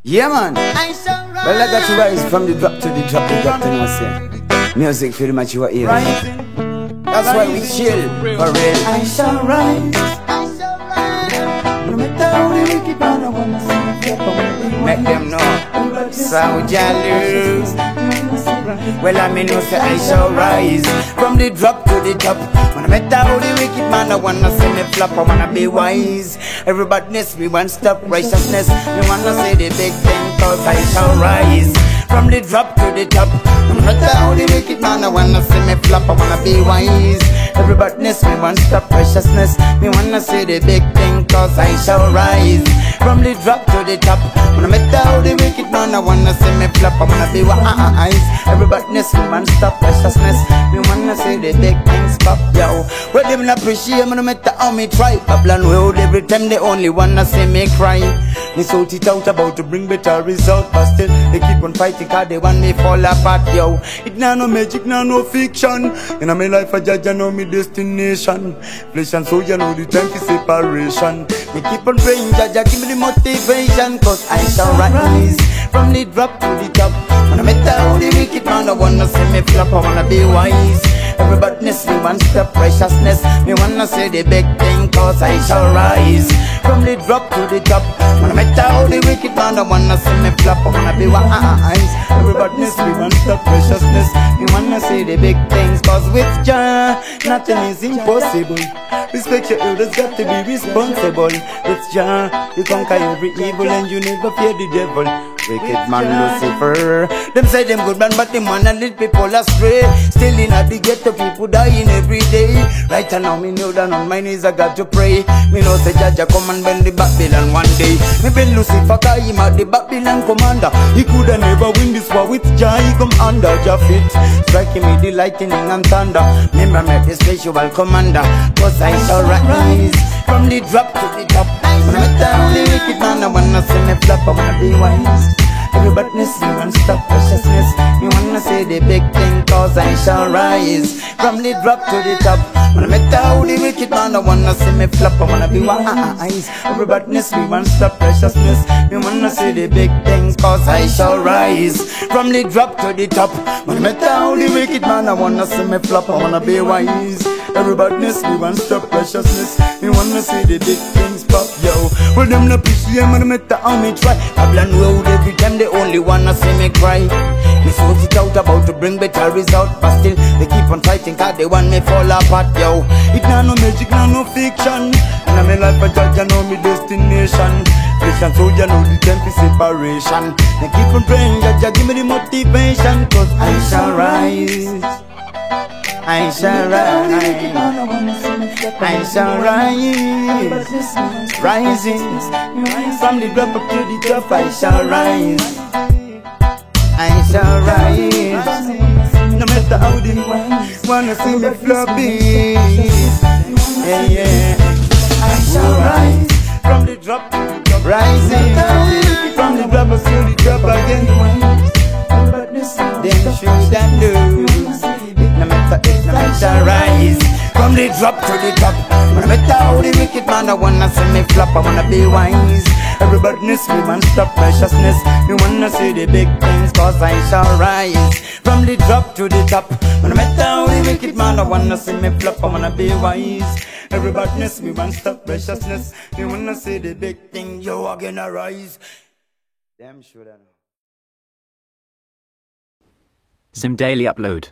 Yeah, man. Well, I got to rise from the drop to the top. The drop to now say music for the mature ear. That's why we chill for real. I shall rise. No matter how the wicked man, I wanna see my Make them know. So jealous. Well, I mean, you say I shall rise from the drop to the top. When I met how the wicked man, I wanna see me flop. I wanna be wise. Everybody's we want stop righteousness. We wanna say the big thing, cause I shall rise from the drop to the top. No matter how the wicked man, I wanna see me flop. I wanna be wise. Everybody's we want stop preciousness. We wanna say the big thing, cause I shall rise from the drop to the top. No matter how the wicked man, I wanna see me flop. I wanna be wise. Everybody's we want stop preciousness. We wanna say the big things pop, yo. Well, them not appreciate me no matter how me try. Babylon world every time they only wanna see me cry. Me sort it out about to bring better result, but still they keep on fighting cause they want me fall apart, yo. It nah no magic, nah no fiction. In my life I judge, I know me destination. Flesh and soul, you know the time for separation. Me keep on praying, judge, give me the motivation, cause I shall rise from the drop to the top. No matter how the wicked man, I wanna see me flop, I wanna be wise. Everybody's we want stop righteousness. Me wanna say the big thing, cause I shall rise from the drop to the top. No matter how the wicked man, I wanna see me flop, I wanna be wise. Everybody's we want stop righteousness. Me wanna say the big things, cause with Jah nothing is impossible. Respect your elders, got to be responsible. With Jah you conquer every evil and you never fear the devil. Wicked man Lucifer, them say them good man, but them wanna lead people astray. Still in the ghetto, people dying every day. Right now me know that on my knees I got to pray. Me know say Jah come and bend the Babylon one day. Me bend Lucifer cause him a the Babylon commander. He coulda never win this war with Jah, he come under Jah feet, striking me the lightning and thunder. Remember me the special commander, cause I shall rise from the drop to the top. No matter how the wicked man, I wanna see me flop, I wanna be wise. Everybody's we want stop preciousness. You wanna say the big thing, cause I shall rise from the drop to the top. No matter how the wicked man, I wanna see me flop, I wanna be wise. Everybody's we want stop preciousness. You wanna say the big things, cause I shall rise from the drop to the top. No matter how the wicked man, I wanna see me flop, I wanna be wise. Everybody's we want stop preciousness. You wanna see the big things pop, yo. Well, them no appreciate me no matter how me try. Babylon world every time they only wanna see me cry. Me sort it out about to bring better result, but still they keep on fighting cause they want me fall apart, yo. It nah no magic, nah no fiction. And I'm a life I judge, I know me destination. Flesh and soul, you know the time for separation. They keep on praying, Jah give me the motivation, cause I shall rise. I shall rise, I shall rise, rising from the drop up to the top. I shall rise, I shall rise. No matter how they wanna see me floppy, yeah, yeah. I shall rise from the drop to the top, rising from the drop up to the top again. Then should I do? No matter if no matter rise from the drop to the top. No matter how the wicked man, I wanna see me flop, I wanna be wise. Everybody's we want stop preciousness. We wanna see the big things, cause I shall rise from the drop to the top. No matter how the wicked man, I wanna see me flop, I wanna be wise. Everybody's we want stop preciousness. We wanna see the big thing, yo, I'm gonna rise. Damn sure I know. Zim Daily Upload.